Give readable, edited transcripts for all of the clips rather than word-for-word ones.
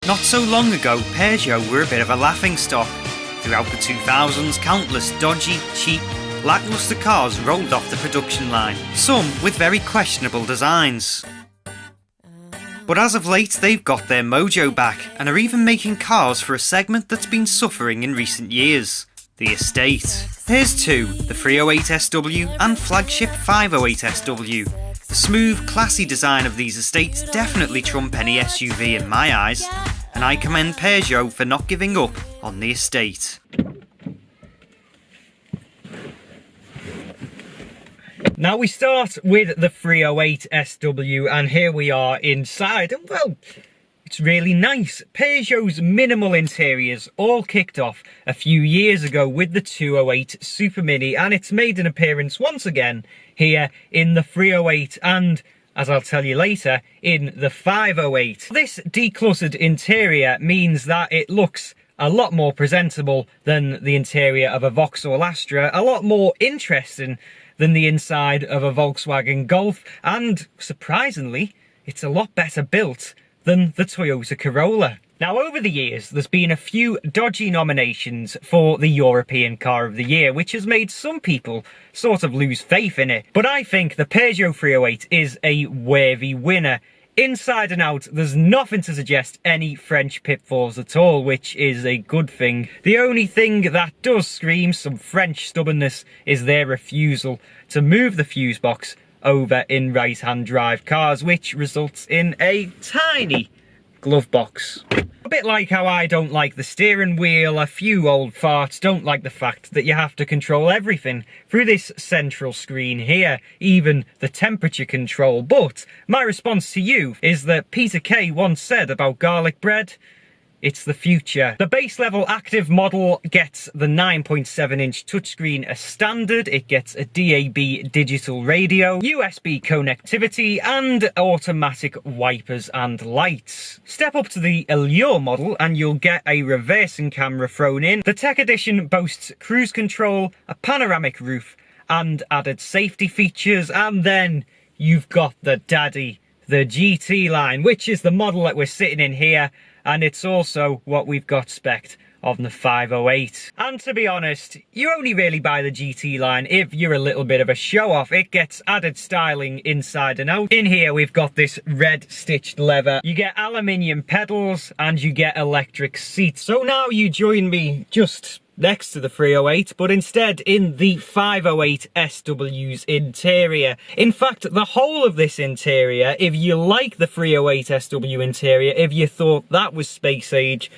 Not so long ago, Peugeot were a bit of a laughingstock. Throughout the 2000s, countless dodgy, cheap, lacklustre cars rolled off the production line, some with very questionable designs. But as of late, they've got their mojo back and are even making cars for a segment that's been suffering in recent years: the estate. Here's two, the 308SW and flagship 508SW. The smooth, classy design of these estates definitely trump any SUV in my eyes, and I commend Peugeot for not giving up on the estate. Now we start with the 308SW, and here we are inside, and well, it's really nice. Peugeot's minimal interiors all kicked off a few years ago with the 208 Super Mini, and it's made an appearance once again here in the 308 and, as I'll tell you later, in the 508. This decluttered interior means that it looks a lot more presentable than the interior of a Vauxhall Astra, a lot more interesting than the inside of a Volkswagen Golf, and surprisingly, it's a lot better built than the Toyota Corolla. Now, over the years, there's been a few dodgy nominations for the European Car of the Year, which has made some people sort of lose faith in it. But I think the Peugeot 308 is a worthy winner. Inside and out, there's nothing to suggest any French pitfalls at all, which is a good thing. The only thing that does scream some French stubbornness is their refusal to move the fuse box over in right-hand drive cars, which results in a tiny glove box. A bit like how I don't like the steering wheel, a few old farts don't like the fact that you have to control everything through this central screen here, even the temperature control. But my response to you is that Peter Kay once said about garlic bread, it's the future. The base level active model gets the 9.7-inch touchscreen as standard. It gets a DAB digital radio, USB connectivity, and automatic wipers and lights. Step up to the Allure model and you'll get a reversing camera thrown in. The Tech Edition boasts cruise control, a panoramic roof, and added safety features. And then you've got the daddy, the GT line, which is the model that we're sitting in here. And it's also what we've got spec'd on the 508. And to be honest, you only really buy the GT line if you're a little bit of a show-off. It gets added styling inside and out. In here we've got this red stitched leather. You get aluminium pedals and you get electric seats. So now you join me just next to the 308, but instead in the 508 SW's interior. In fact, the whole of this interior, if you like the 308 SW interior, if you thought that was space age,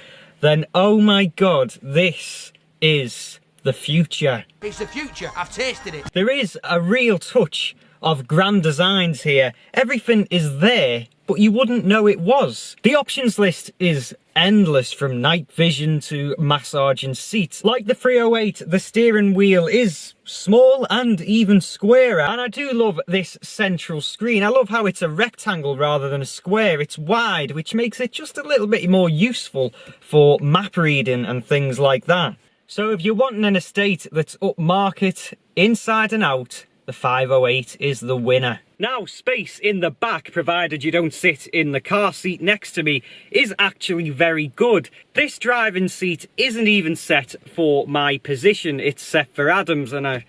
then oh my god, this is the future. It's the future, I've tasted it. There is a real touch of grand designs here. Everything is there, but you wouldn't know it was. The options list is endless, from night vision to massaging seats. Like the 308, the steering wheel is small and even squarer. And I do love this central screen. I love how it's a rectangle rather than a square. It's wide, which makes it just a little bit more useful for map reading and things like that. So if you're wanting an estate that's upmarket, inside and out, the 508 is the winner. Now, space in the back, provided you don't sit in the car seat next to me, is actually very good. This driving seat isn't even set for my position, it's set for Adam's, and I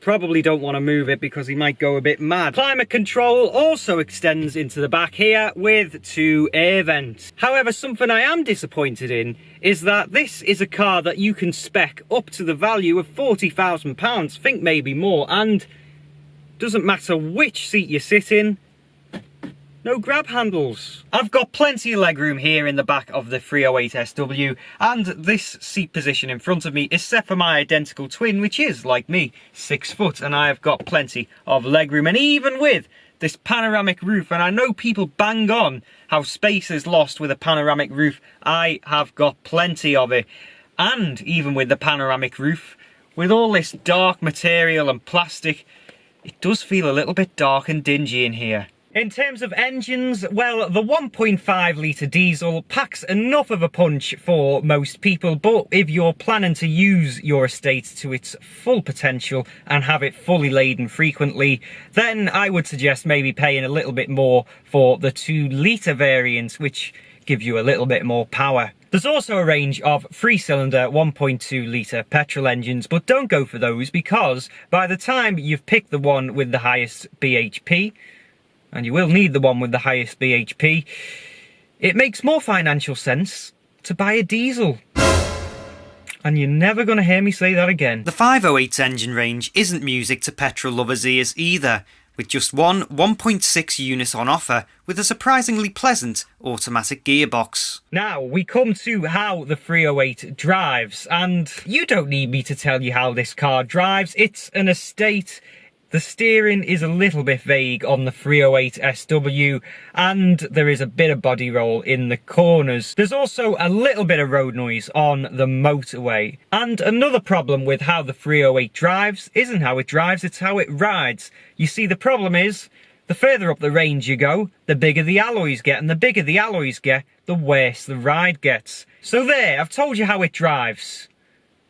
probably don't want to move it because he might go a bit mad. Climate control also extends into the back here with two air vents. However, something I am disappointed in is that this is a car that you can spec up to the value of £40,000, think maybe more, and doesn't matter which seat you sit in, no grab handles. I've got plenty of legroom here in the back of the 308SW, and this seat position in front of me is set for my identical twin, which is, like me, 6 foot, and I have got plenty of legroom. And even with this panoramic roof, and I know people bang on how space is lost with a panoramic roof, I have got plenty of it. And even with the panoramic roof, with all this dark material and plastic, it does feel a little bit dark and dingy in here. In terms of engines, well, the 1.5 litre diesel packs enough of a punch for most people, but if you're planning to use your estate to its full potential and have it fully laden frequently, then I would suggest maybe paying a little bit more for the 2 litre variant, which give you a little bit more power. There's also a range of 3-cylinder 1.2 litre petrol engines, but don't go for those because by the time you've picked the one with the highest BHP, and you will need the one with the highest BHP, it makes more financial sense to buy a diesel. And you're never going to hear me say that again. The 508's engine range isn't music to petrol lovers' ears either, with just one 1.6 unit on offer with a surprisingly pleasant automatic gearbox. Now, we come to how the 308 drives, and you don't need me to tell you how this car drives. It's an estate. The steering is a little bit vague on the 308 SW, and there is a bit of body roll in the corners. There's also a little bit of road noise on the motorway. And another problem with how the 308 drives isn't how it drives, it's how it rides. You see, the problem is, the further up the range you go, the bigger the alloys get, and the bigger the alloys get, the worse the ride gets. So there, I've told you how it drives.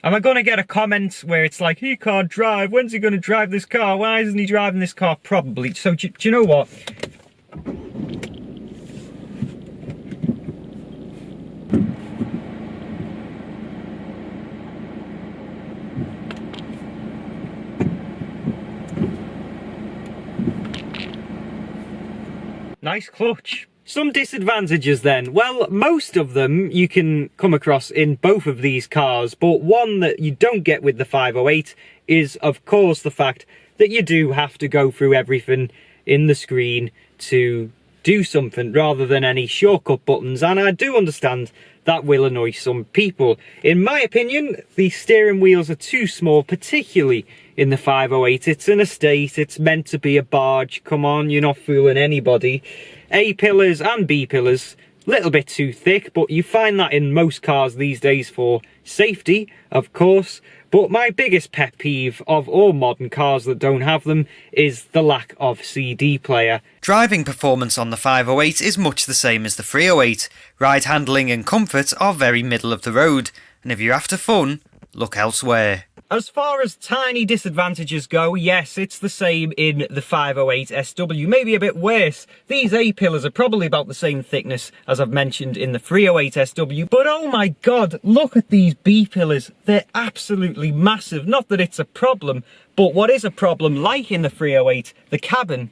Am I going to get a comment where it's like, he can't drive, when's he going to drive this car, why isn't he driving this car? Probably. So do you know what? Nice clutch. Some disadvantages then. Well, most of them you can come across in both of these cars, but one that you don't get with the 508 is, of course, the fact that you do have to go through everything in the screen to do something rather than any shortcut buttons, and I do understand that will annoy some people. In my opinion, the steering wheels are too small, particularly in the 508. It's an estate, it's meant to be a barge, come on, you're not fooling anybody. A-pillars and B-pillars, little bit too thick, but you find that in most cars these days for safety, of course. But my biggest pet peeve of all modern cars that don't have them is the lack of CD player. Driving performance on the 508 is much the same as the 308. Ride handling and comfort are very middle of the road, and if you're after fun, look elsewhere. As far as tiny disadvantages go, yes, it's the same in the 508 SW, maybe a bit worse. These A-pillars are probably about the same thickness as I've mentioned in the 308 SW, but oh my god, look at these B-pillars. They're absolutely massive. Not that it's a problem, but what is a problem, like in the 308, the cabin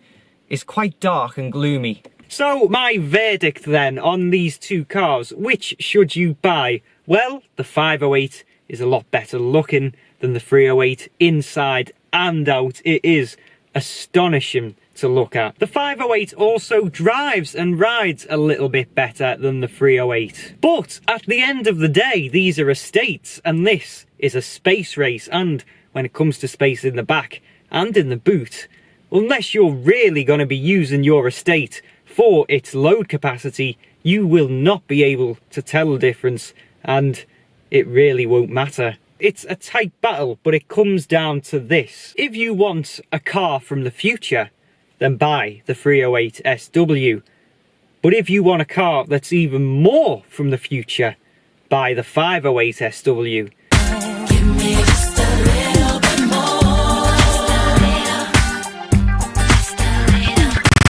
is quite dark and gloomy. So my verdict then on these two cars, which should you buy? Well, the 508 is a lot better looking than the 308 inside and out. It is astonishing to look at. The 508 also drives and rides a little bit better than the 308. But at the end of the day, these are estates and this is a space race, and when it comes to space in the back and in the boot, unless you're really going to be using your estate for its load capacity, you will not be able to tell the difference, and it really won't matter. It's a tight battle, but it comes down to this. If you want a car from the future, then buy the 308 SW. But if you want a car that's even more from the future, buy the 508 SW.